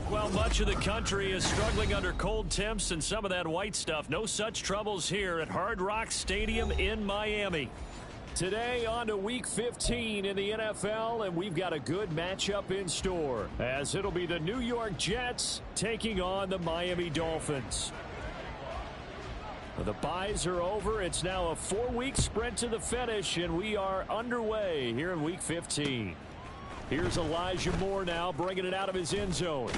Well, much of the country is struggling under cold temps and some of that white stuff. No such troubles here at Hard Rock Stadium in Miami. Today on to Week 15 in the NFL, and we've got a good matchup in store, as it'll be the New York Jets taking on the Miami Dolphins. The byes are over. It's now a 4-week sprint to the finish, and we are underway here in Week 15. Here's Elijah Moore now, bringing it out of his end zone.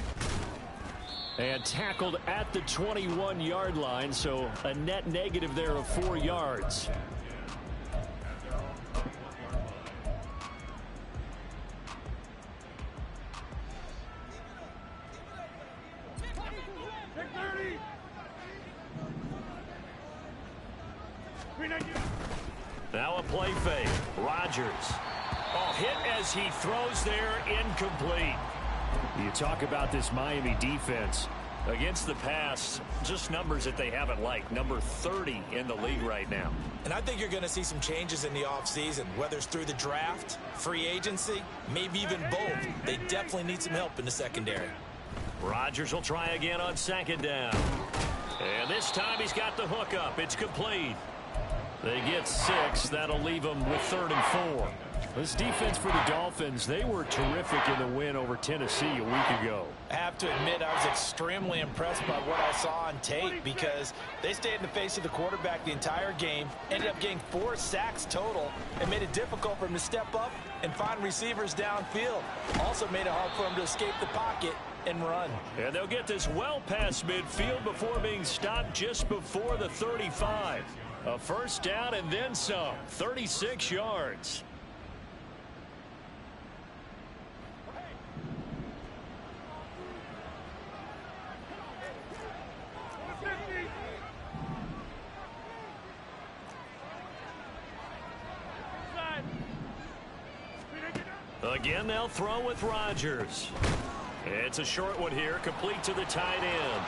And tackled at the 21-yard line, so a net negative there of 4 yards. Now a play fake. Rodgers. Oh, hit as he throws there, incomplete. You talk about this Miami defense. Against the pass, just numbers that they haven't liked. Number 30 in the league right now. And I think you're going to see some changes in the offseason, whether it's through the draft, free agency, maybe even both. They definitely need some help in the secondary. Rodgers will try again on second down. And this time he's got the hook up. It's complete. They get 6. That'll leave them with 3rd and 4. This defense for the Dolphins, they were terrific in the win over Tennessee a week ago. I have to admit, I was extremely impressed by what I saw on tape because they stayed in the face of the quarterback the entire game, ended up getting 4 sacks total, and made it difficult for him to step up and find receivers downfield. Also made it hard for him to escape the pocket and run. And they'll get this well past midfield before being stopped just before the 35. A first down and then some. 36 yards. Again, they'll throw with Rodgers. It's a short one here, complete to the tight end.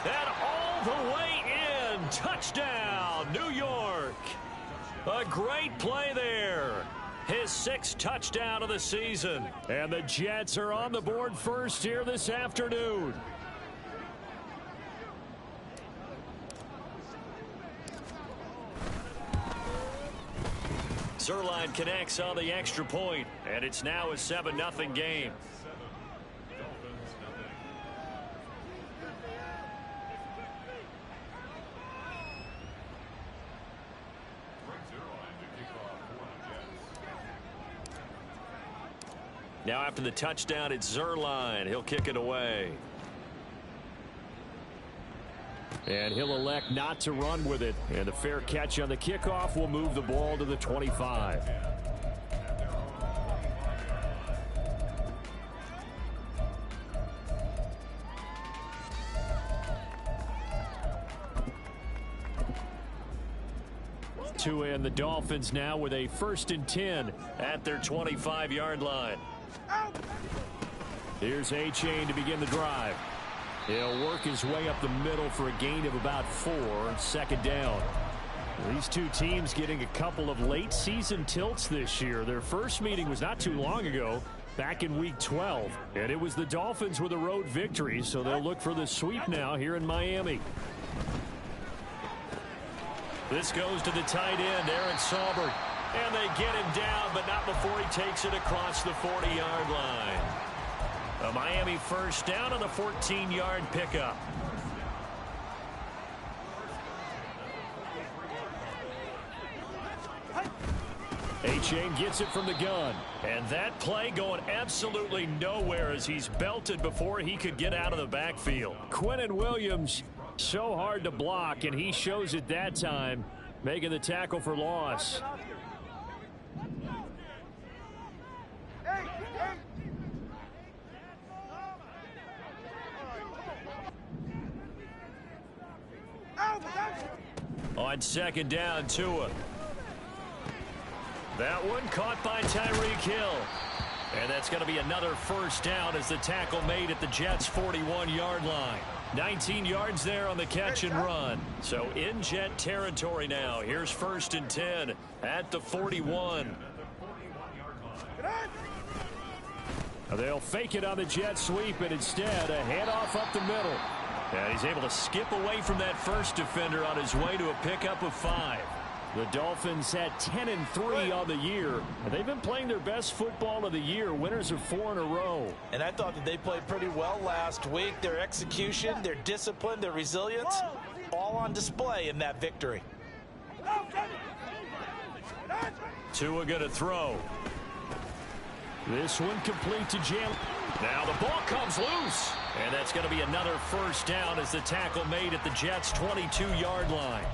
And all the way in. Touchdown, New York. A great play there. His 6th touchdown of the season. And the Jets are on the board first here this afternoon. Zuerlein connects on the extra point, and it's now a 7-0 game. Now after the touchdown, it's Zuerlein. He'll kick it away. And he'll elect not to run with it. And a fair catch on the kickoff will move the ball to the 25. And the Dolphins now with a 1st and 10 at their 25-yard line. Here's Achane to begin the drive. He'll work his way up the middle for a gain of about 4. 2nd down. These two teams getting a couple of late season tilts this year. Their first meeting was not too long ago, back in Week 12. And it was the Dolphins with a road victory, so they'll look for the sweep now here in Miami. This goes to the tight end, Aaron Saubert. And they get him down, but not before he takes it across the 40-yard line. A Miami first down on the 14-yard pickup. Achane gets it from the gun. And that play going absolutely nowhere as he's belted before he could get out of the backfield. Quinnen Williams, so hard to block, and he shows it that time, making the tackle for loss. On second down, Tua. That one caught by Tyreek Hill. And that's going to be another first down as the tackle made at the Jets' 41-yard line. 19 yards there on the catch and run. So in Jet territory now. Here's 1st and 10 at the 41. They'll fake it on the jet sweep, and instead a handoff up the middle. And he's able to skip away from that first defender on his way to a pickup of 5. The Dolphins had 10-3 on the year, and they've been playing their best football of the year, winners of 4 in a row. And I thought that they played pretty well last week. Their execution, their discipline, their resilience, all on display in that victory. Tua going to throw. This one complete to Jalen. Now the ball comes loose. And that's going to be another first down as the tackle made at the Jets' 22-yard line.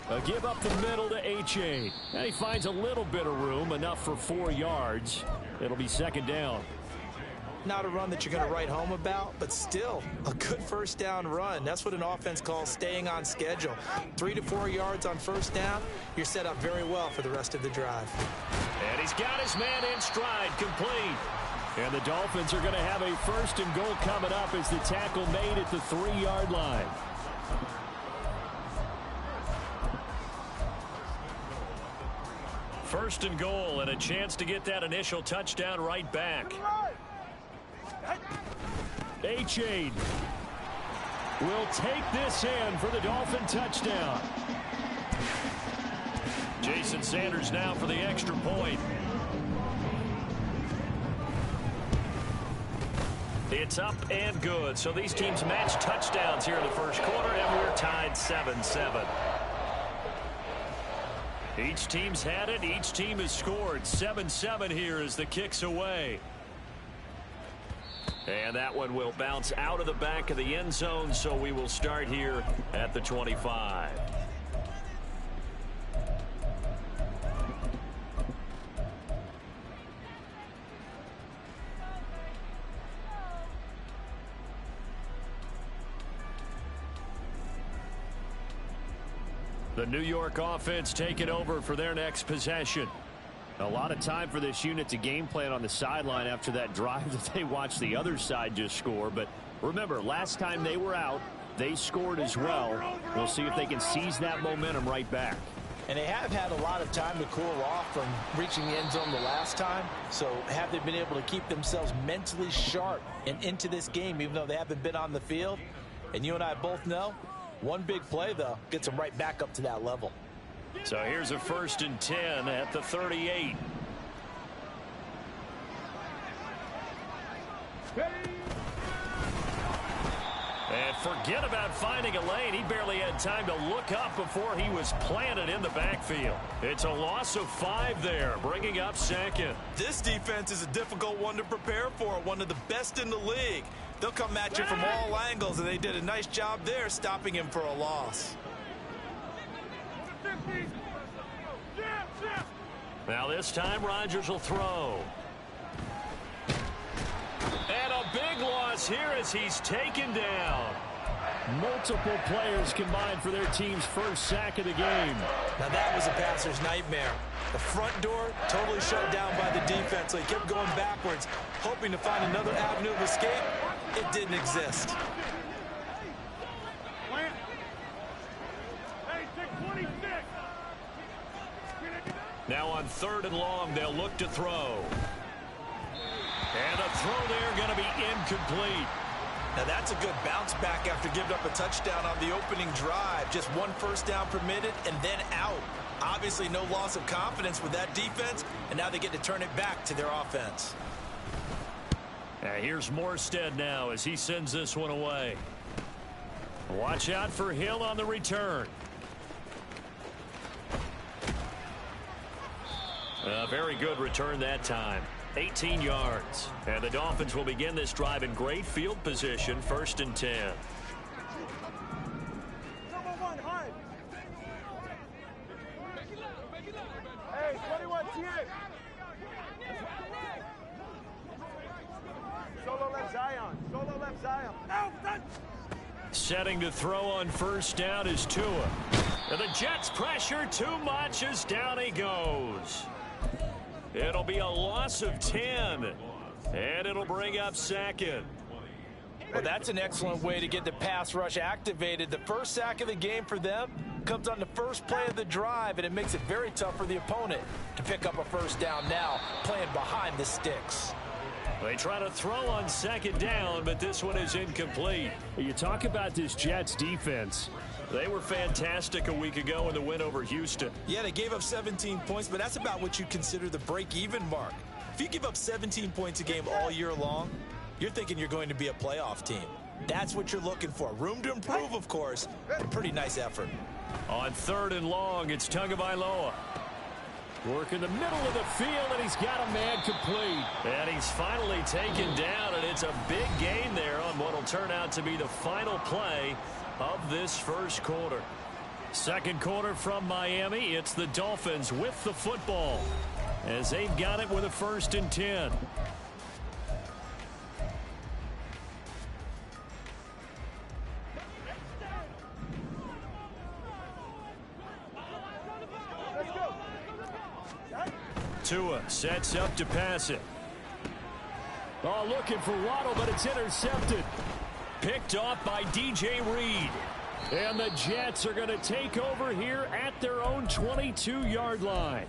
A give up the middle to H.A. And he finds a little bit of room, enough for 4 yards. It'll be second down. Not a run that you're going to write home about, but still a good first down run. That's what an offense calls staying on schedule. 3 to 4 yards on first down. You're set up very well for the rest of the drive. And he's got his man in stride, complete. And the Dolphins are going to have a 1st and goal coming up as the tackle made at the 3-yard line. First and goal, and a chance to get that initial touchdown right back. H.A. will take this in for the Dolphin touchdown. Jason Sanders now for the extra point. It's up and good. So these teams match touchdowns here in the first quarter, and we're tied 7-7. Each team's had it. Each team has scored. 7-7 here as the kick's away. And that one will bounce out of the back of the end zone, so we will start here at the 25. The New York offense taking over for their next possession. A lot of time for this unit to game plan on the sideline after that drive that they watched the other side just score. But remember, last time they were out, they scored as well. We'll see if they can seize that momentum right back. And they have had a lot of time to cool off from reaching the end zone the last time. So have they been able to keep themselves mentally sharp and into this game, even though they haven't been on the field? And you and I both know, one big play, though, gets them right back up to that level. So here's a 1st and 10 at the 38. And forget about finding a lane. He barely had time to look up before he was planted in the backfield. It's a loss of 5 there, bringing up 2nd. This defense is a difficult one to prepare for, one of the best in the league. They'll come at you from all angles, and they did a nice job there stopping him for a loss. Now this time Rodgers will throw. And a big loss here as he's taken down. Multiple players combined for their team's first sack of the game. Now that was a passer's nightmare. The front door totally shut down by the defense, so he kept going backwards, hoping to find another avenue of escape. It didn't exist. Now on 3rd and long, they'll look to throw. And a throw there going to be incomplete. Now that's a good bounce back after giving up a touchdown on the opening drive. Just 1 first down permitted and then out. Obviously no loss of confidence with that defense, and now they get to turn it back to their offense. Here's Morstead now as he sends this one away. Watch out for Hill on the return. A very good return that time. 18 yards. And the Dolphins will begin this drive in great field position, 1st and 10. Hey, 21 TX. setting to throw on first down is Tua. And the Jets pressure too much as down he goes. It'll be a loss of 10. And it'll bring up second. Well, that's an excellent way to get the pass rush activated. The first sack of the game for them comes on the first play of the drive, and it makes it very tough for the opponent to pick up a first down now, playing behind the sticks. They try to throw on second down, but this one is incomplete. You talk about this Jets defense. They were fantastic a week ago in the win over Houston. Yeah, they gave up 17 points, but that's about what you consider the break-even mark. If you give up 17 points a game all year long, you're thinking you're going to be a playoff team. That's what you're looking for. Room to improve, of course, but a pretty nice effort. On 3rd and long, it's Tagovailoa. Working the middle of the field, and he's got a man complete. And he's finally taken down, and it's a big gain there on what will turn out to be the final play of this first quarter. Second quarter from Miami, it's the Dolphins with the football as they've got it with a 1st and 10. Tua sets up to pass it. Oh, looking for Waddle, but it's intercepted. Picked off by DJ Reed. And the Jets are going to take over here at their own 22-yard line.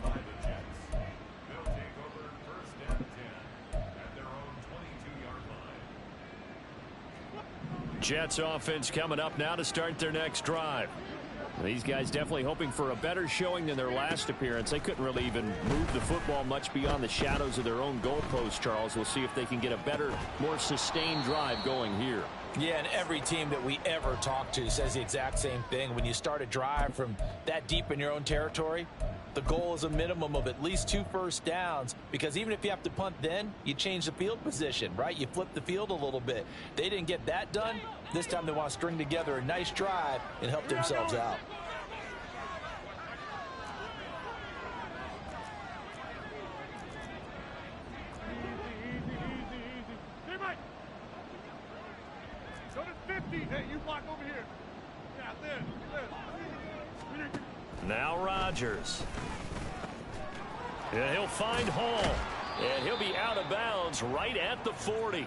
Jets offense coming up now to start their next drive. These guys definitely hoping for a better showing than their last appearance. They couldn't really even move the football much beyond the shadows of their own goalpost, Charles. We'll see if they can get a better, more sustained drive going here. Yeah, and every team that we ever talk to says the exact same thing. When you start a drive from that deep in your own territory, the goal is a minimum of at least 2 first downs, because even if you have to punt then, you change the field position, right? You flip the field a little bit. They didn't get that done. This time they want to string together a nice drive and help themselves out. Go to 50. Hey, you block over here. Yeah, there. Now Rodgers. And he'll find Hall. And he'll be out of bounds right at the 40.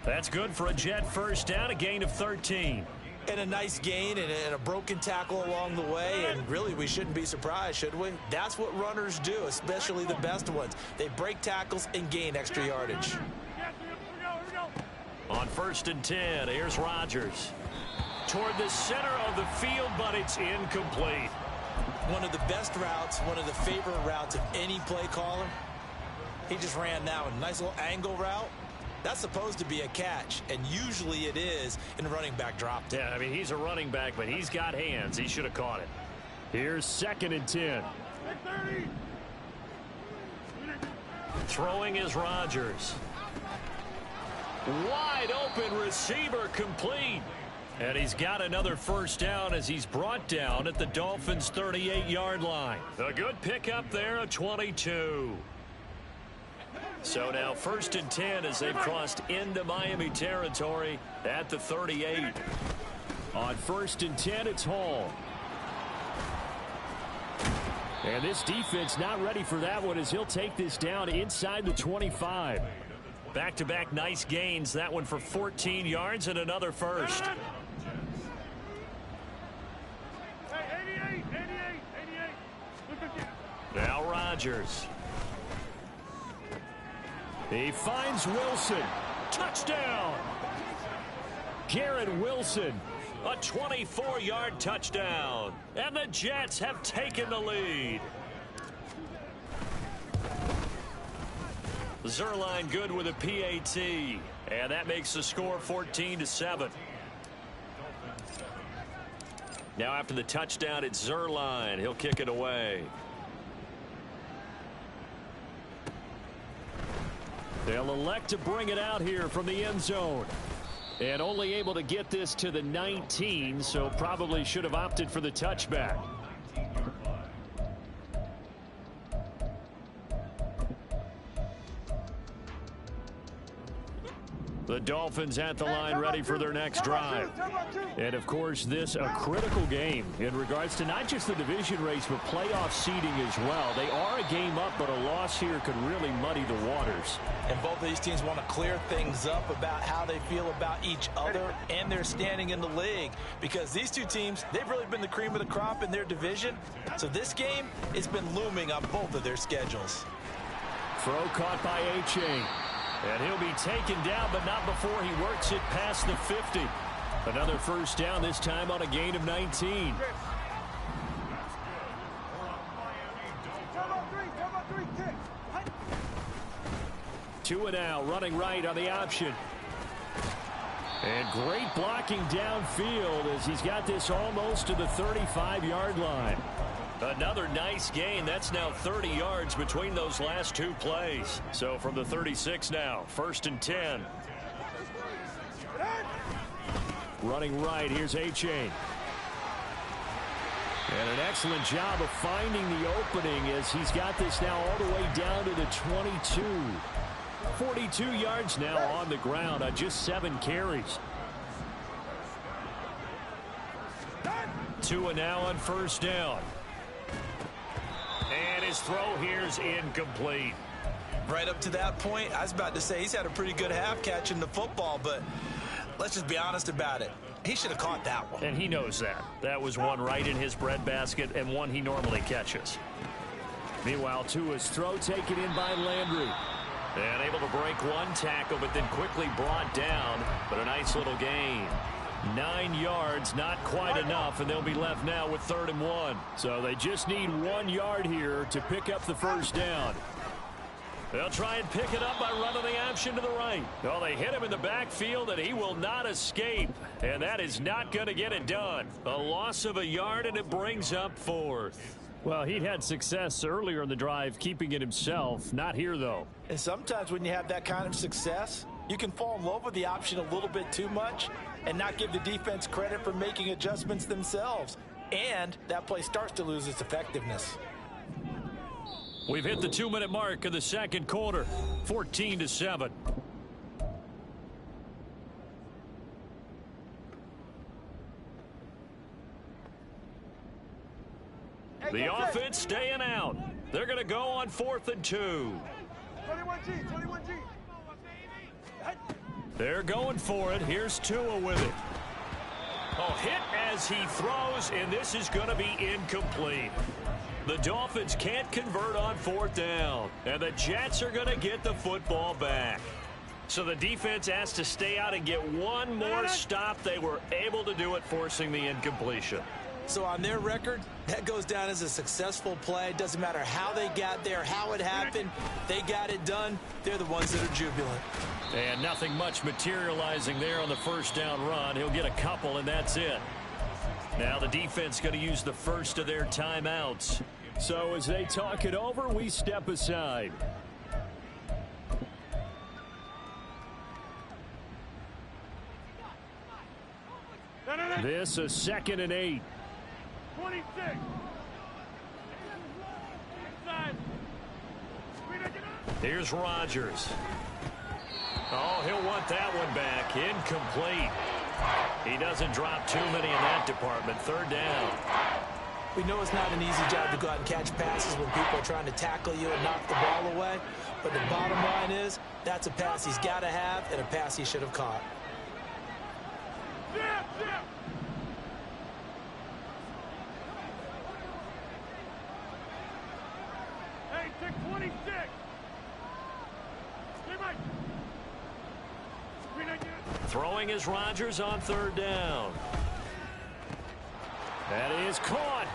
That's good for a Jet first down, a gain of 13. And a nice gain and a broken tackle along the way, and really we shouldn't be surprised, should we? That's what runners do, especially the best ones. They break tackles and gain extra yardage. On 1st and 10, here's Rodgers. Toward the center of the field, but it's incomplete. One of the best routes, one of the favorite routes of any play caller. He just ran that one. Nice little angle route. That's supposed to be a catch, and usually it is, and the running back dropped it. Yeah, I mean, he's a running back, but he's got hands. He should have caught it. Here's 2nd and 10. Throwing is Rodgers. Wide open receiver, complete. And he's got another first down as he's brought down at the Dolphins' 38-yard line. A good pickup there, a 22. So now 1st and 10 as they've crossed into Miami territory at the 38. On 1st and 10, it's Hall. And this defense not ready for that one as he'll take this down inside the 25. Back-to-back nice gains. That one for 14 yards and another first. Hey, 88. Now Rodgers. He finds Wilson. Touchdown! Garrett Wilson. A 24-yard touchdown. And the Jets have taken the lead. Zuerlein good with a PAT. And that makes the score 14-7. Now after the touchdown, it's Zuerlein. He'll kick it away. They'll elect to bring it out here from the end zone. And only able to get this to the 19, so probably should have opted for the touchback. The Dolphins at the line ready for their next drive. And, of course, this a critical game in regards to not just the division race, but playoff seeding as well. They are a game up, but a loss here could really muddy the waters. And both of these teams want to clear things up about how they feel about each other and their standing in the league. Because these two teams, they've really been the cream of the crop in their division. So this game, it's been looming on both of their schedules. Throw caught by Achane. And he'll be taken down, but not before he works it past the 50. Another first down, this time on a gain of 19. Two and out, running right on the option. And great blocking downfield as he's got this almost to the 35-yard line. Another nice gain. That's now 30 yards between those last two plays. So from the 36 now, 1st and 10. Running right, here's Achane. And an excellent job of finding the opening as he's got this now all the way down to the 22. 42 yards now on the ground on just 7 carries. 2 and now on first down. And his throw here is incomplete. Right up to that point, I was about to say he's had a pretty good half catching the football, but let's just be honest about it. He should have caught that one. And he knows that. That was one right in his breadbasket and one he normally catches. Meanwhile, Tua's throw taken in by Landry. And able to break one tackle, but then quickly brought down. But a nice little gain. 9 yards, not quite enough, and they'll be left now with 3rd and 1. So they just need 1 yard here to pick up the first down. They'll try and pick it up by running the option to the right. Well, they hit him in the backfield, and he will not escape. And that is not going to get it done. A loss of a yard, and it brings up 4th. Well, he'd had success earlier in the drive keeping it himself. Not here, though. And sometimes when you have that kind of success, you can fall in love with the option a little bit too much and not give the defense credit for making adjustments themselves. And that play starts to lose its effectiveness. We've hit the 2-minute mark of the second quarter. 14-7. The offense staying out. They're going to go on 4th and 2. 21G. They're going for it. Here's Tua with it. Oh, hit as he throws, and this is going to be incomplete. The Dolphins can't convert on 4th down, and the Jets are going to get the football back. So the defense has to stay out and get one more stop. They were able to do it, forcing the incompletion. So on their record, that goes down as a successful play. Doesn't matter how they got there, how it happened. They got it done. They're the ones that are jubilant. And nothing much materializing there on the first down run. He'll get a couple, and that's it. Now the defense going to use the first of their timeouts. So as they talk it over, we step aside. This a 2nd and 8. 26. Here's Rodgers. Oh, he'll want that one back. Incomplete. He doesn't drop too many in that department. 3rd down. We know it's not an easy job to go out and catch passes when people are trying to tackle you and knock the ball away. But the bottom line is that's a pass he's got to have and a pass he should have caught. Hey, take 26. Throwing is Rodgers on 3rd down. That is caught.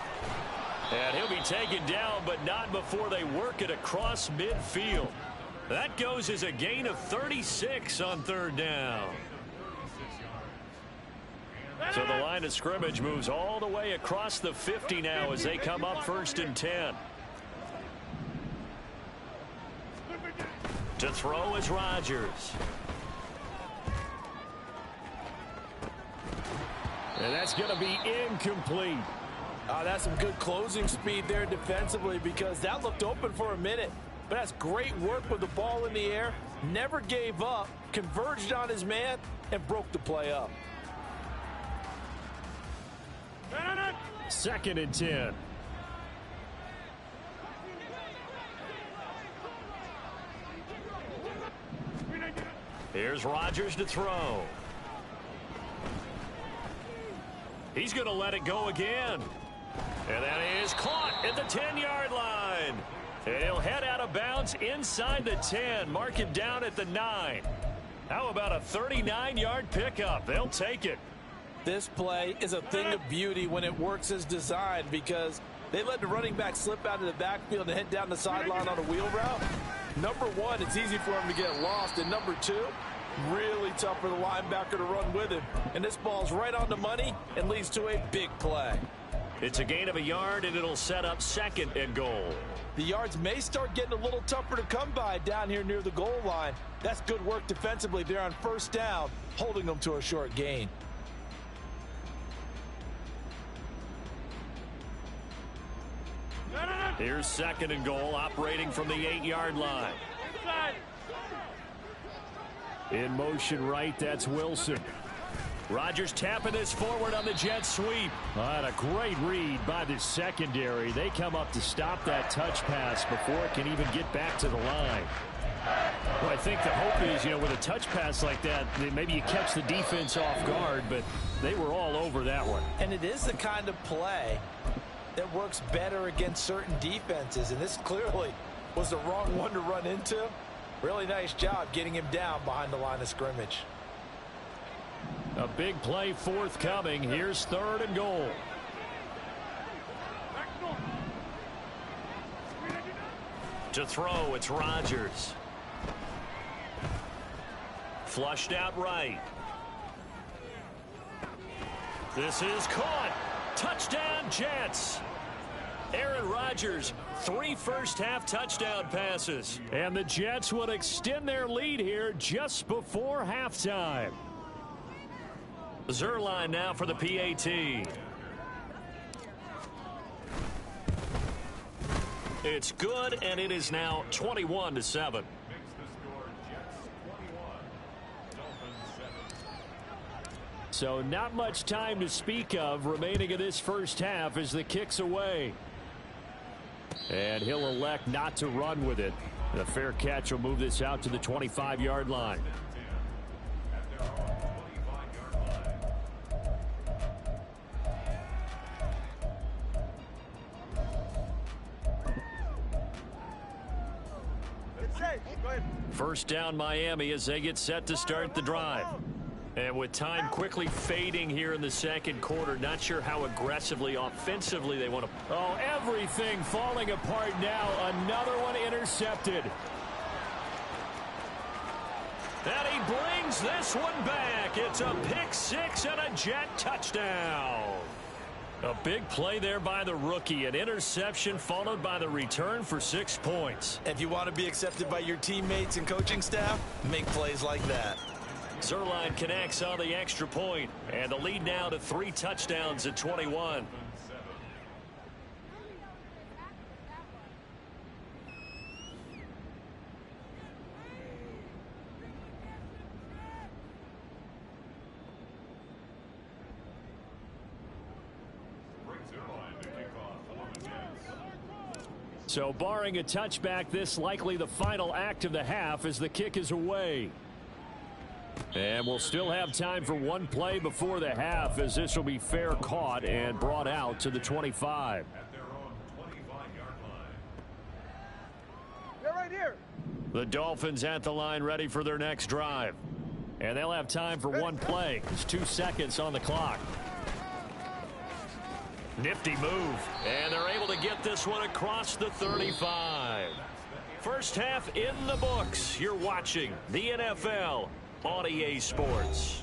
And he'll be taken down, but not before they work it across midfield. That goes as a gain of 36 on 3rd down. So the line of scrimmage moves all the way across the 50 now as they come up 1st and 10. To throw is Rodgers. And that's going to be incomplete. That's some good closing speed there defensively because that looked open for a minute. but that's great work with the ball in the air, never gave up, converged on his man, and broke the play up. 2nd and 10. Here's Rodgers to throw. He's going to let it go again. And that is caught at the 10-yard line. And he'll head out of bounds inside the 10. Mark him down at the 9. How about a 39-yard pickup? They'll take it. This play is a thing of beauty when it works as designed because they let the running back slip out of the backfield and head down the sideline on a wheel route. Number one, it's easy for him to get lost. And number two, really tough for the linebacker to run with him. And this ball's right on the money and leads to a big play. It's a gain of a yard, and it'll set up 2nd and goal. The yards may start getting a little tougher to come by down here near the goal line. That's good work defensively there on 1st down, holding them to a short gain. Here's 2nd and goal, operating from the 8-yard line. In motion right, that's Wilson. Rodgers tapping this forward on the jet sweep. And a great read by the secondary. They come up to stop that touch pass before it can even get back to the line. Well, I think the hope is, with a touch pass like that, maybe you catch the defense off guard, but they were all over that one. And it is the kind of play that works better against certain defenses, and this clearly was the wrong one to run into. Really nice job getting him down behind the line of scrimmage. A big play forthcoming. Here's 3rd and goal. To throw, it's Rodgers. Flushed out right. This is caught. Touchdown, Jets. Aaron Rodgers, 3 first-half touchdown passes. And the Jets will extend their lead here just before halftime. Zuerlein now for the PAT. It's good, and it is now 21-7. So not much time to speak of remaining in this first half as the kick's away. And he'll elect not to run with it. The fair catch will move this out to the 25-yard line. First down Miami as they get set to start the drive. And with time quickly fading here in the 2nd quarter, not sure how aggressively, offensively they want to. Oh, everything falling apart now. Another one intercepted. And he brings this one back. It's a pick 6 and a Jet touchdown. A big play there by the rookie. An interception followed by the return for 6 points. If you want to be accepted by your teammates and coaching staff, make plays like that. Zuerlein connects on the extra point, and the lead now to 3 touchdowns at 21. So barring a touchback, this likely the final act of the half as the kick is away. And we'll still have time for one play before the half as this will be fair caught and brought out to the 25. At their own 25-yard line. They're right here. The Dolphins at the line ready for their next drive. And they'll have time for one play. It's 2 seconds on the clock. Nifty move. And they're able to get this one across the 35. First half in the books. You're watching the NFL on EA Sports.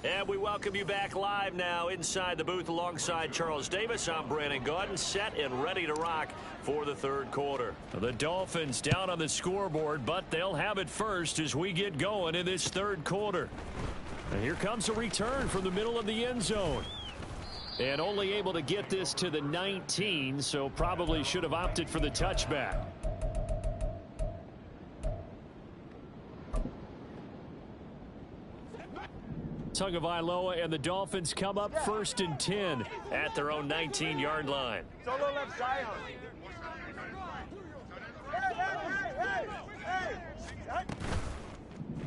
And we welcome you back live now inside the booth alongside Charles Davis. I'm Brandon Gaudin, set and ready to rock for the third quarter. The Dolphins down on the scoreboard, but they'll have it first as we get going in this third quarter. And here comes a return from the middle of the end zone. And only able to get this to the 19, so probably should have opted for the touchback. Tagovailoa and the Dolphins come up 1st and 10 at their own 19-yard line. Solo left Zion.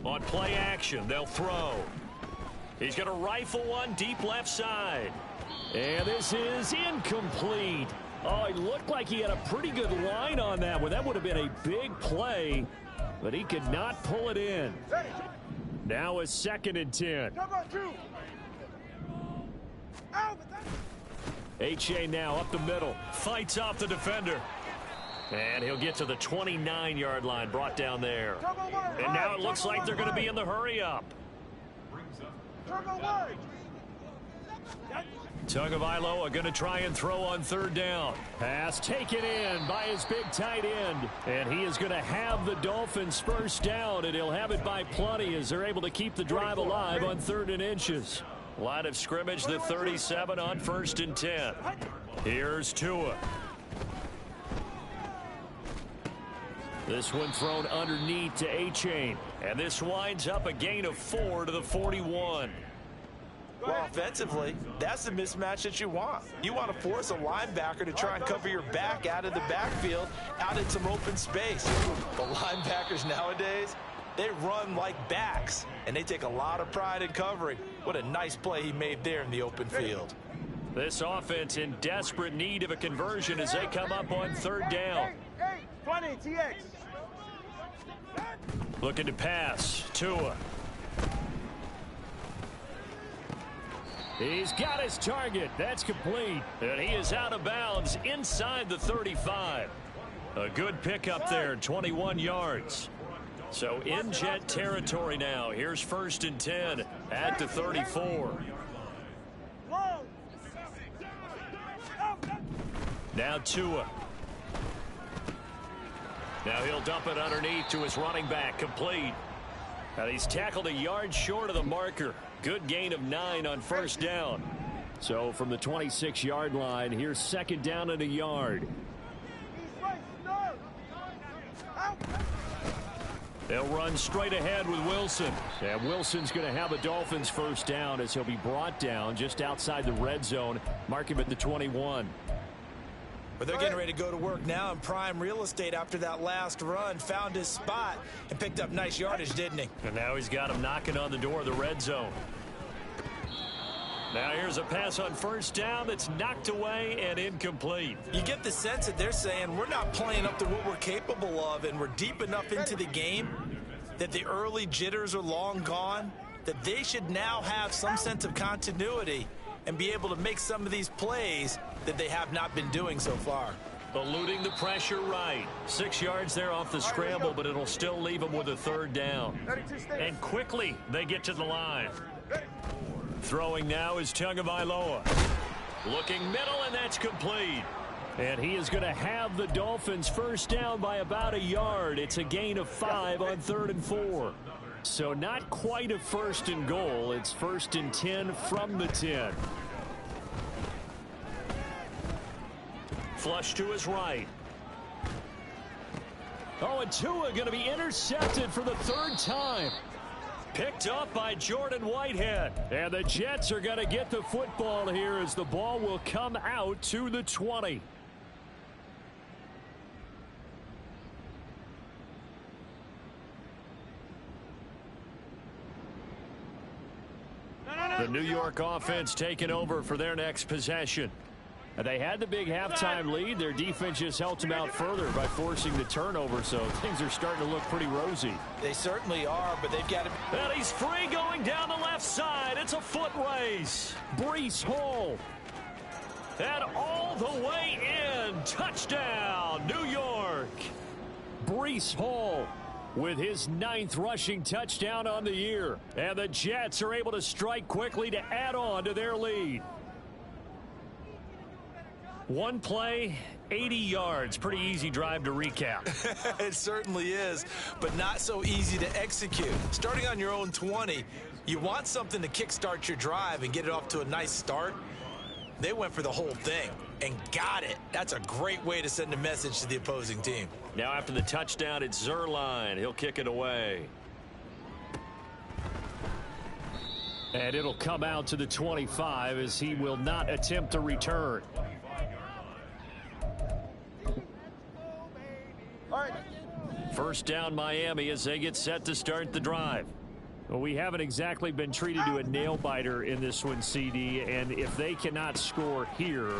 On play action, they'll throw. He's going to rifle one deep left side. And this is incomplete. Oh, it looked like he had a pretty good line on that one. That would have been a big play, but he could not pull it in. Now a 2nd and 10. H.A. now up the middle. Fights off the defender. And he'll get to the 29-yard line, brought down there. And now it looks like they're going to be in the hurry-up. Tagovailoa going to try and throw on 3rd down. Pass taken in by his big tight end. And he is going to have the Dolphins 1st down, and he'll have it by plenty as they're able to keep the drive alive on 3rd and inches. Line of scrimmage, the 37 on 1st and 10. Here's Tua. This one thrown underneath to A-Chain. And this winds up a gain of 4 to the 41. Well, offensively, that's the mismatch that you want. You want to force a linebacker to try and cover your back out of the backfield, out in some open space. The linebackers nowadays, they run like backs, and they take a lot of pride in covering. What a nice play he made there in the open field. This offense in desperate need of a conversion as they come up on 3rd down. 20, TX. Looking to pass. Tua. He's got his target. That's complete. And he is out of bounds inside the 35. A good pickup there, 21 yards. So in Jet territory now. Here's 1st and 10 at the 34. Now Tua. Now he'll dump it underneath to his running back, complete. And he's tackled a yard short of the marker. Good gain of 9 on 1st down. So from the 26-yard line, here's 2nd down and a yard. They'll run straight ahead with Wilson. And Wilson's going to have a Dolphins 1st down as he'll be brought down just outside the red zone. Mark him at the 21. But they're getting ready to go to work now in prime real estate after that last run. Found his spot and picked up nice yardage, didn't he? And now he's got him knocking on the door of the red zone. Now here's a pass on 1st down that's knocked away and incomplete. You get the sense that they're saying we're not playing up to what we're capable of, and we're deep enough into the game that the early jitters are long gone, that they should now have some sense of continuity and be able to make some of these plays that they have not been doing so far. Eluding the pressure right. 6 yards there off the scramble, but it'll still leave them with a 3rd down. And quickly they get to the line. Throwing now is Tagovailoa. Looking middle, and that's complete. And he is going to have the Dolphins 1st down by about a yard. It's a gain of 5 on 3rd and 4. So not quite a 1st and goal. It's 1st and 10 from the 10. Flush to his right. Oh, and Tua going to be intercepted for the 3rd time. Picked up by Jordan Whitehead. And the Jets are going to get the football here as the ball will come out to the 20. The New York offense taking over for their next possession. They had the big halftime lead. Their defense just helped them out further by forcing the turnover, so things are starting to look pretty rosy. They certainly are, but they've got to... And he's free going down the left side. It's a foot race. Breece Hall. And all the way in. Touchdown, New York. Breece Hall with his 9th rushing touchdown on the year. And the Jets are able to strike quickly to add on to their lead. One play, 80 yards. Pretty easy drive to recap. It certainly is, but not so easy to execute. Starting on your own 20, you want something to kickstart your drive and get it off to a nice start. They went for the whole thing and got it. That's a great way to send a message to the opposing team. Now after the touchdown, it's Zuerlein. He'll kick it away. And it'll come out to the 25 as he will not attempt to return. First down Miami as they get set to start the drive. Well, we haven't exactly been treated to a nail-biter in this one, CD, and if they cannot score here,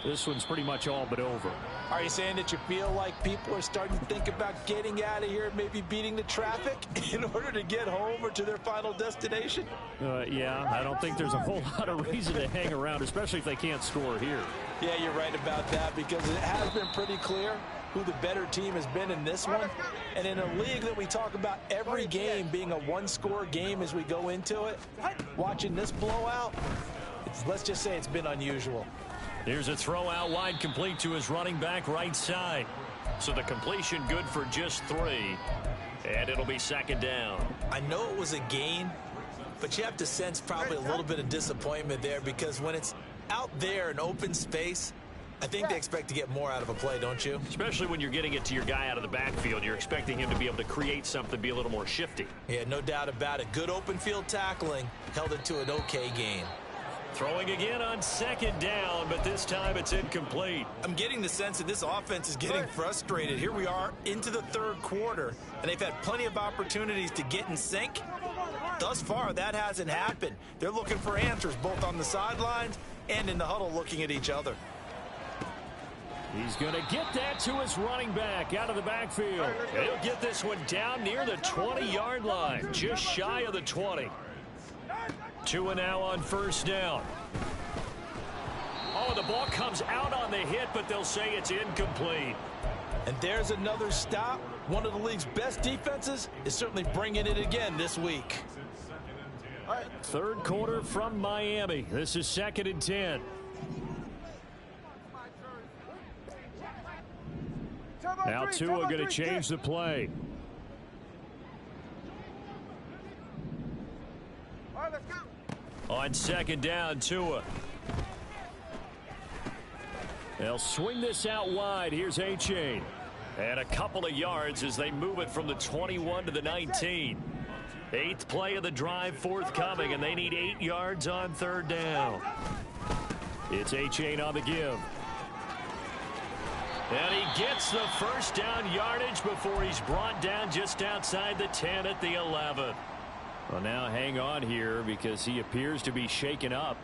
this one's pretty much all but over. Are you saying that you feel like people are starting to think about getting out of here, maybe beating the traffic in order to get home or to their final destination? Yeah, I don't think there's a whole lot of reason to hang around, especially if they can't score here. Yeah, you're right about that because it has been pretty clear who the better team has been in this one. And in a league that we talk about every game being a one-score game as we go into it, watching this blowout, let's just say it's been unusual. Here's a throw out wide, complete to his running back right side. So the completion good for just 3. And it'll be second down. I know it was a gain, but you have to sense probably a little bit of disappointment there because when it's out there in open space, I think they expect to get more out of a play, don't you? Especially when you're getting it to your guy out of the backfield. You're expecting him to be able to create something, be a little more shifty. Yeah, no doubt about it. Good open field tackling held it to an okay gain. Throwing again on second down, but this time it's incomplete. I'm getting the sense that this offense is getting frustrated. Here we are into the third quarter, and they've had plenty of opportunities to get in sync. Thus far, that hasn't happened. They're looking for answers both on the sidelines and in the huddle looking at each other. He's going to get that to his running back out of the backfield. He'll get this one down near the 20-yard line, just shy of the 20. Tua now on first down. Oh, the ball comes out on the hit, but they'll say it's incomplete. And there's another stop. One of the league's best defenses is certainly bringing it again this week. Third quarter from Miami. This is 2nd and 10. Now Tua going to change the play. All right, let's go. On second down, Tua. They'll swing this out wide. Here's A-Chain. And a couple of yards as they move it from the 21 to the 19. 8th play of the drive forthcoming, and they need 8 yards on third down. It's A-Chain on the give. And he gets the first down yardage before he's brought down just outside the 10 at the 11. Well, now hang on here because he appears to be shaken up.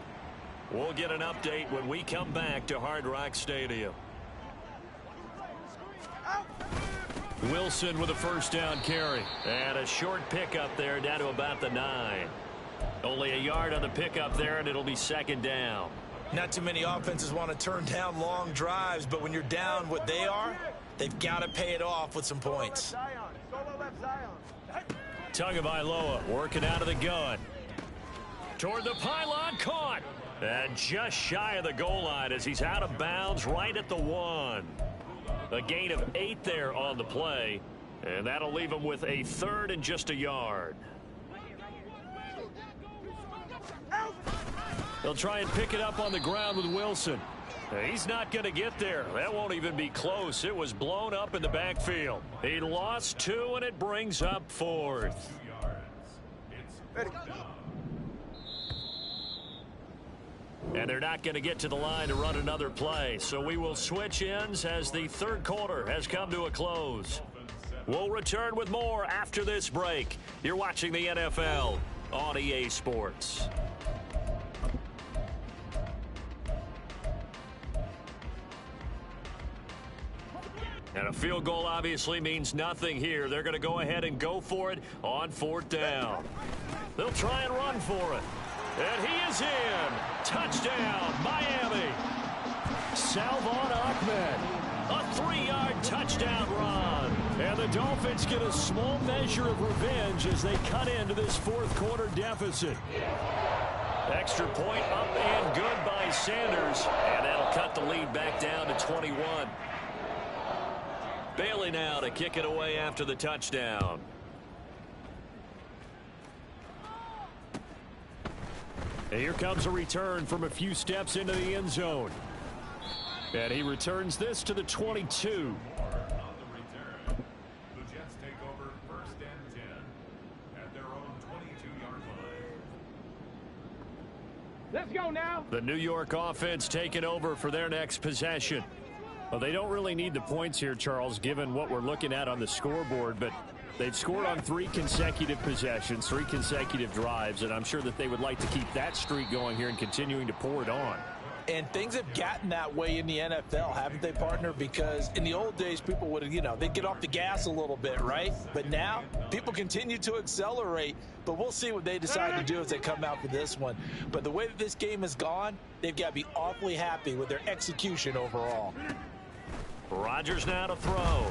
We'll get an update when we come back to Hard Rock Stadium. Wilson with a first down carry. And a short pickup there down to about the 9. Only a yard on the pickup there, and it'll be second down. Not too many offenses want to turn down long drives, but when you're down what they are, they've got to pay it off with some points. Tagovailoa working out of the gun. Toward the pylon, caught. And just shy of the goal line as he's out of bounds right at the 1. A gain of 8 there on the play, and that'll leave him with a 3rd and just a yard. They'll try and pick it up on the ground with Wilson. He's not going to get there. That won't even be close. It was blown up in the backfield. He lost 2, and it brings up 4th. And they're not going to get to the line to run another play. So we will switch ends as the third quarter has come to a close. We'll return with more after this break. You're watching the NFL on EA Sports. And a field goal obviously means nothing here. They're going to go ahead and go for it on 4th down. They'll try and run for it. And he is in. Touchdown, Miami. Salvon Ahmed. A 3-yard touchdown run. And the Dolphins get a small measure of revenge as they cut into this 4th quarter deficit. Extra point up and good by Sanders. And that'll cut the lead back down to 21. Bailey now to kick it away after the touchdown. And here comes a return from a few steps into the end zone. And he returns this to the 22. Let's go now. The New York offense taking over for their next possession. Well, they don't really need the points here, Charles, given what we're looking at on the scoreboard, but they've scored on 3 consecutive possessions, 3 consecutive drives, and I'm sure that they would like to keep that streak going here and continuing to pour it on. And things have gotten that way in the NFL, haven't they, partner? Because in the old days, people would, they'd get off the gas a little bit, right? But now, people continue to accelerate. But we'll see what they decide to do as they come out for this one. But the way that this game has gone, they've got to be awfully happy with their execution overall. Rodgers now to throw.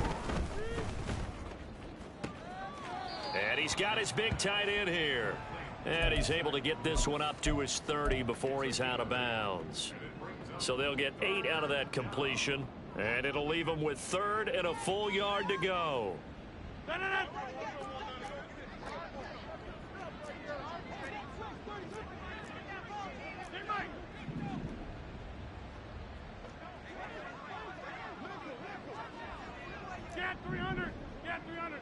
And he's got his big tight end here. And he's able to get this one up to his 30 before he's out of bounds. So they'll get 8 out of that completion. And it'll leave them with 3rd and a full yard to go. Get 300. Get 300.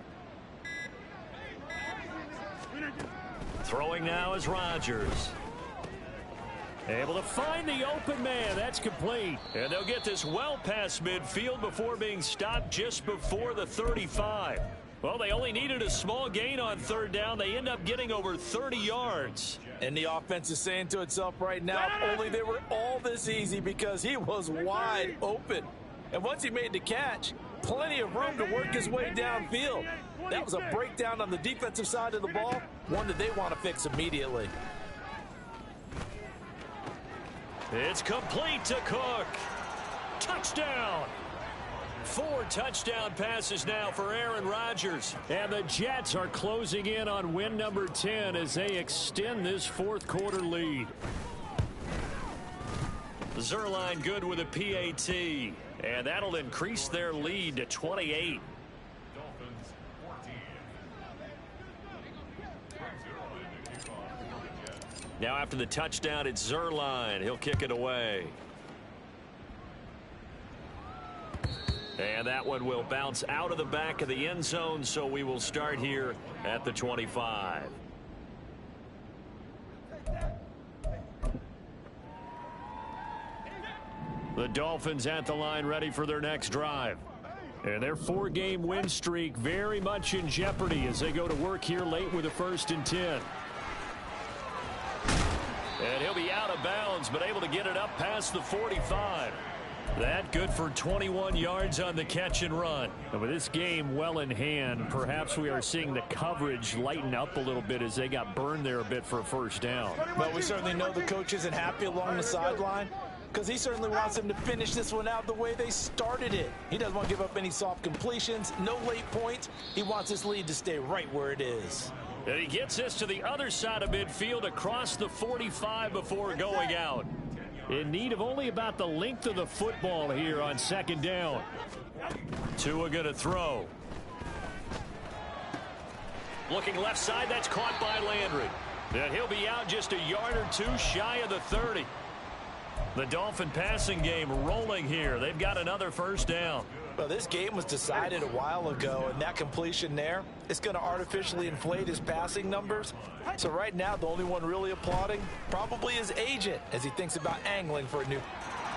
Throwing now is Rodgers. Able to find the open man. That's complete. And they'll get this well past midfield before being stopped just before the 35. Well, they only needed a small gain on 3rd down. They end up getting over 30 yards. And the offense is saying to itself right now, if only they were all this easy, because he was wide open. And once he made the catch, plenty of room to work his way downfield. That was a breakdown on the defensive side of the ball, one that they want to fix immediately. It's complete to Cook. Touchdown. 4 touchdown passes now for Aaron Rodgers. And the Jets are closing in on win number 10 as they extend this 4th quarter lead. Zuerlein good with a PAT. And that'll increase their lead to 28. Now after the touchdown, it's Zuerlein. He'll kick it away. And that one will bounce out of the back of the end zone, so we will start here at the 25. The Dolphins at the line, ready for their next drive. And their 4-game win streak very much in jeopardy as they go to work here late with a 1st and 10. And he'll be out of bounds, but able to get it up past the 45. That good for 21 yards on the catch and run. And with this game well in hand, perhaps we are seeing the coverage lighten up a little bit as they got burned there a bit for a 1st down. Well, we certainly know the coach isn't happy along the sideline, because he certainly wants them to finish this one out the way they started it. He doesn't want to give up any soft completions, no late points. He wants his lead to stay right where it is. And he gets this to the other side of midfield across the 45 before going out. In need of only about the length of the football here on 2nd down. Tua going to throw. Looking left side, that's caught by Landry. And he'll be out just a yard or 2 shy of the 30. The Dolphin passing game rolling here. They've got another 1st down. Well, this game was decided a while ago, and that completion there, it's going to artificially inflate his passing numbers. So right now, the only one really applauding probably his agent as he thinks about angling for a new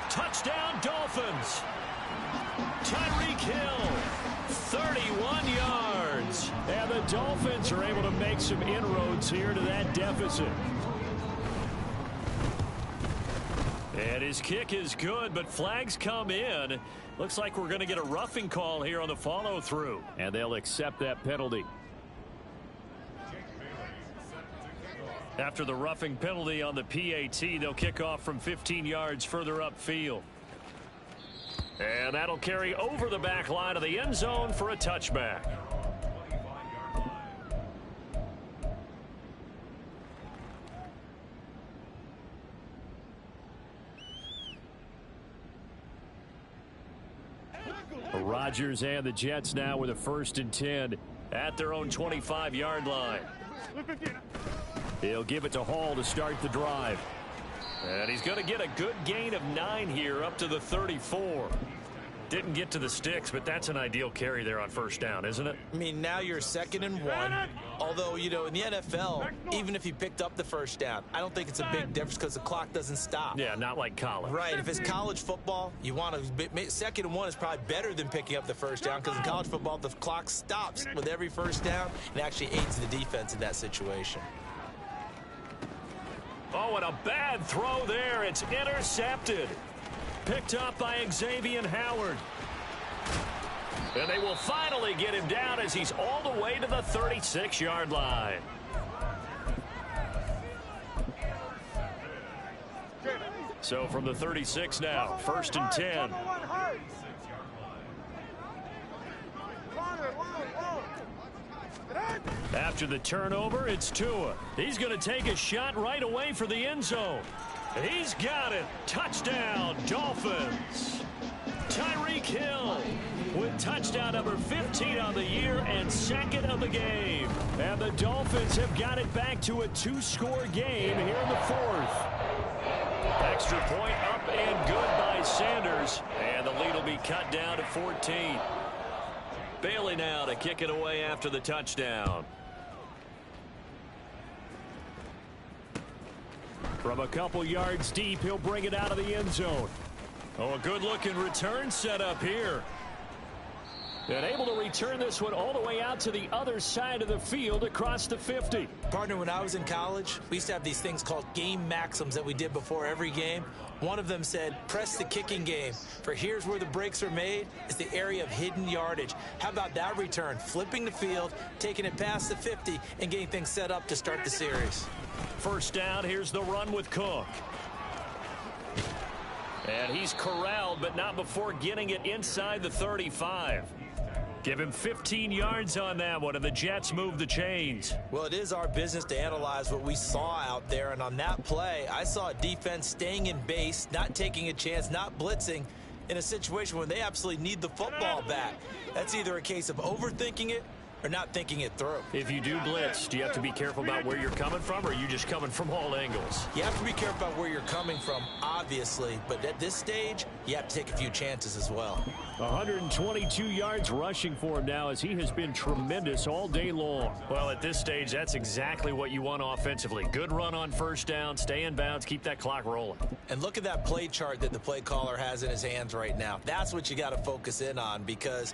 touchdown. Dolphins. Tyreek Hill, 31 yards. And the Dolphins are able to make some inroads here to that deficit. And his kick is good, but flags come in. Looks like we're going to get a roughing call here on the follow-through. And they'll accept that penalty. After the roughing penalty on the PAT, they'll kick off from 15 yards further upfield. And that'll carry over the back line of the end zone for a touchback. Rodgers and the Jets now with a 1st and 10 at their own 25-yard line. He'll give it to Hall to start the drive. And he's going to get a good gain of 9 here up to the 34. Didn't get to the sticks, but that's an ideal carry there on 1st down, isn't it? I mean, now you're 2nd and 1. Although, you know, in the NFL, even if you picked up the 1st down, I don't think it's a big difference because the clock doesn't stop. Yeah, not like college. Right. If it's college football, you want to 2nd and 1 is probably better than picking up the 1st down because in college football, the clock stops with every 1st down and actually aids the defense in that situation. Oh, and a bad throw there. It's intercepted. Picked up by Xavier Howard. And they will finally get him down as he's all the way to the 36-yard line. So from the 36 now, 1st and 10. After the turnover, it's Tua. He's going to take a shot right away for the end zone. He's got it. Touchdown, Dolphins. Tyreek Hill with touchdown number 15 on the year and 2nd of the game. And the Dolphins have got it back to a 2-score game here in the 4th. Extra point up and good by Sanders. And the lead will be cut down to 14. Bailey now to kick it away after the touchdown. From a couple yards deep, he'll bring it out of the end zone. Oh, a good-looking return set up here. And able to return this one all the way out to the other side of the field across the 50. Partner, when I was in college, we used to have these things called game maxims that we did before every game. One of them said, press the kicking game. For here's where the breaks are made, is the area of hidden yardage. How about that return? Flipping the field, taking it past the 50, and getting things set up to start the series. 1st down, here's the run with Cook. And he's corralled, but not before getting it inside the 35. Give him 15 yards on that one, and the Jets move the chains. Well, it is our business to analyze what we saw out there, and on that play, I saw a defense staying in base, not taking a chance, not blitzing, in a situation where they absolutely need the football back. That's either a case of overthinking it or not thinking it through. If you do blitz, do you have to be careful about where you're coming from, or are you just coming from all angles? You have to be careful about where you're coming from, obviously, but at this stage, you have to take a few chances as well. 122 yards rushing for him now as he has been tremendous all day long. Well, at this stage, that's exactly what you want offensively. Good run on 1st down, stay in bounds, keep that clock rolling. And look at that play chart that the play caller has in his hands right now. That's what you got to focus in on because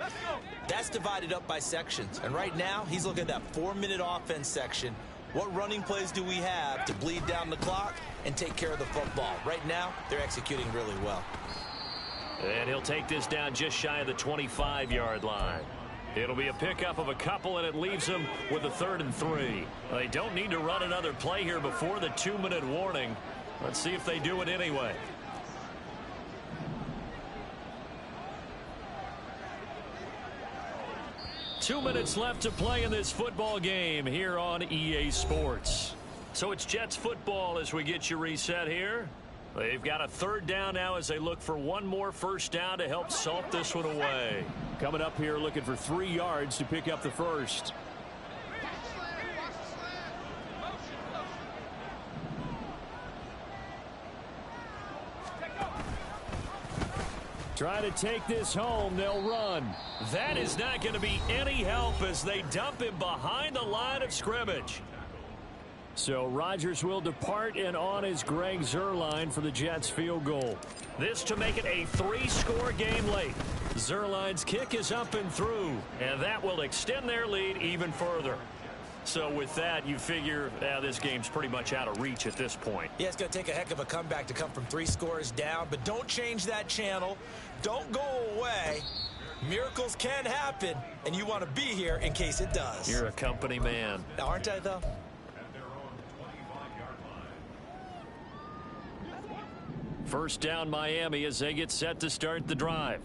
that's divided up by sections. And right now, he's looking at that 4-minute offense section. What running plays do we have to bleed down the clock and take care of the football? Right now, they're executing really well. And he'll take this down just shy of the 25-yard line. It'll be a pickup of a couple, and it leaves them with a 3rd and 3. They don't need to run another play here before the 2-minute warning. Let's see if they do it anyway. Two minutes left to play in this football game here on EA Sports. So it's Jets football as we get you reset here. They've got a 3rd down now as they look for one more 1st down to help salt this one away. Coming up here looking for 3 yards to pick up the 1st. Try to take this home. They'll run. That is not going to be any help as they dump him behind the line of scrimmage. So Rodgers will depart, and on is Greg Zuerlein for the Jets field goal. This to make it a 3-score game late. Zuerlein's kick is up and through, and that will extend their lead even further. So with that, you figure this game's pretty much out of reach at this point. Yeah, it's going to take a heck of a comeback to come from 3 scores down, but don't change that channel. Don't go away. Miracles can happen, and you want to be here in case it does. You're a company man. Aren't I, though? First down Miami as they get set to start the drive.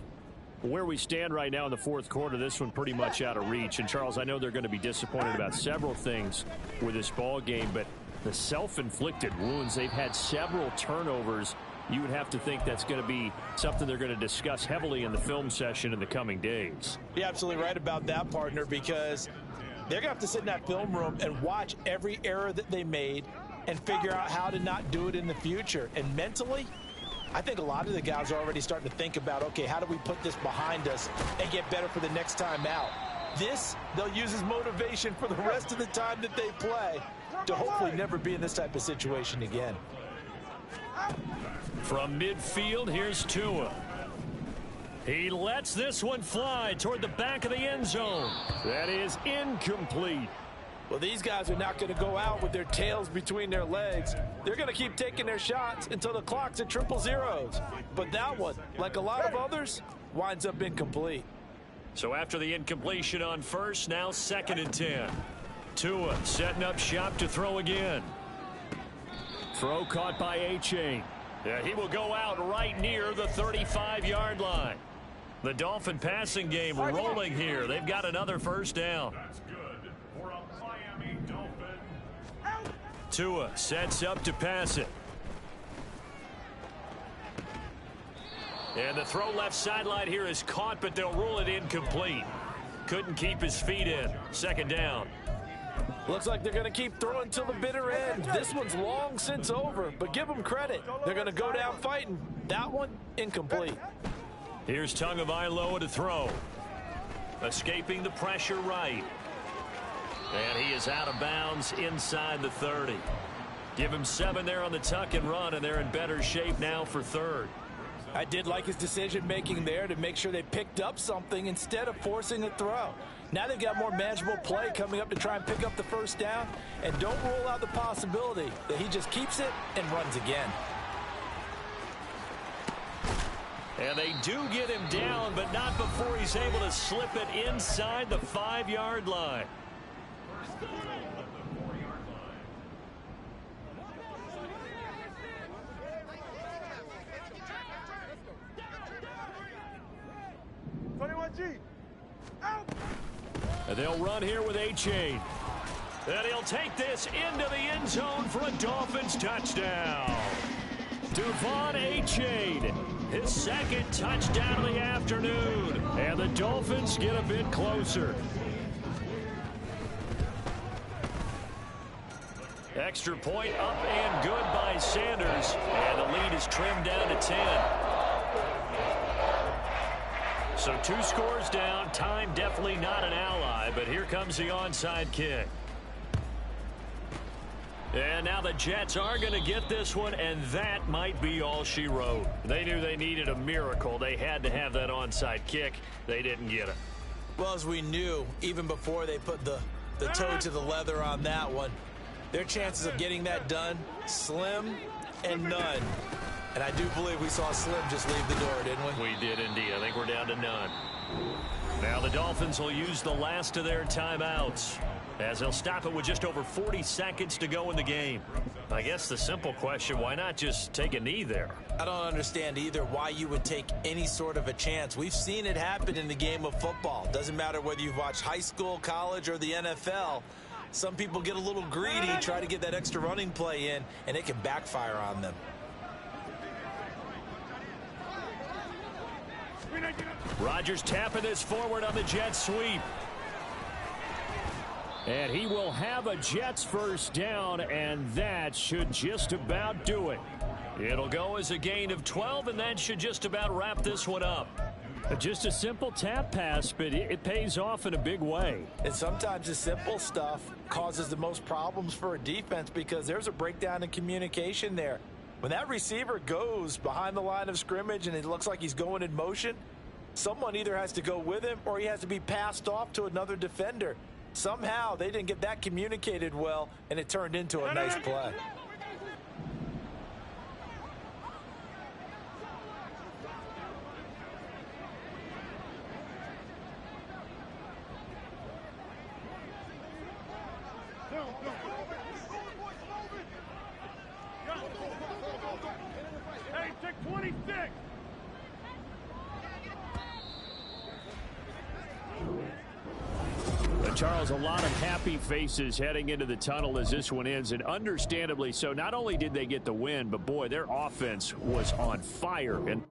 Where we stand right now in the 4th quarter, this one pretty much out of reach. And, Charles, I know they're going to be disappointed about several things with this ball game, but the self-inflicted wounds, they've had several turnovers you would have to think that's going to be something they're going to discuss heavily in the film session in the coming days. You're absolutely right about that, partner, because they're going to have to sit in that film room and watch every error that they made and figure out how to not do it in the future. And mentally, I think a lot of the guys are already starting to think about, okay, how do we put this behind us and get better for the next time out? This, they'll use as motivation for the rest of the time that they play to hopefully never be in this type of situation again. From midfield, here's Tua. He lets this one fly toward the back of the end zone. That is incomplete. Well, these guys are not going to go out with their tails between their legs. They're going to keep taking their shots until the clock's at triple zeros. But that one, like a lot of others, winds up incomplete. So after the incompletion on first, now 2nd and 10. Tua setting up shop to throw again. Throw caught by Achane. Yeah, he will go out right near the 35-yard line. The Dolphin passing game rolling here. They've got another first down. That's good for a Miami Dolphin. Tua sets up to pass it. And the throw left sideline here is caught, but they'll rule it incomplete. Couldn't keep his feet in. 2nd down. Looks like they're going to keep throwing till the bitter end. This one's long since over, but give them credit. They're going to go down fighting. That one, incomplete. Here's Tagovailoa to throw. Escaping the pressure right. And he is out of bounds inside the 30. Give him 7 there on the tuck and run, and they're in better shape now for 3rd. I did like his decision-making there to make sure they picked up something instead of forcing a throw. Now they've got more manageable play coming up to try and pick up the first down, and don't rule out the possibility that he just keeps it and runs again. And they do get him down, but not before he's able to slip it inside the 5-yard line. And they'll run here with Achane. And he'll take this into the end zone for a Dolphins touchdown. Devon Achane, his 2nd touchdown of the afternoon. And the Dolphins get a bit closer. Extra point up and good by Sanders. And the lead is trimmed down to 10. So 2 scores down. Time definitely not an ally, but here comes the onside kick. And now the Jets are going to get this one, and that might be all she wrote. They knew they needed a miracle. They had to have that onside kick. They didn't get it. Well, as we knew, even before they put the toe to the leather on that one, their chances of getting that done, slim and none. And I do believe we saw Slim just leave the door, didn't we? We did indeed. I think we're down to none. Now the Dolphins will use the last of their timeouts, as they'll stop it with just over 40 seconds to go in the game. I guess the simple question, why not just take a knee there? I don't understand either why you would take any sort of a chance. We've seen it happen in the game of football. Doesn't matter whether you've watched high school, college, or the NFL. Some people get a little greedy, try to get that extra running play in, and it can backfire on them. Rodgers tapping this forward on the Jets sweep. And he will have a Jets first down, and that should just about do it. It'll go as a gain of 12, and that should just about wrap this one up. Just a simple tap pass, but it pays off in a big way. And sometimes the simple stuff causes the most problems for a defense because there's a breakdown in communication there. When that receiver goes behind the line of scrimmage and it looks like he's going in motion, someone either has to go with him or he has to be passed off to another defender. Somehow they didn't get that communicated well, and it turned into a nice play. Hey, take 26. And, Charles, a lot of happy faces heading into the tunnel as this one ends, and understandably so. Not only did they get the win, but, boy, their offense was on fire. And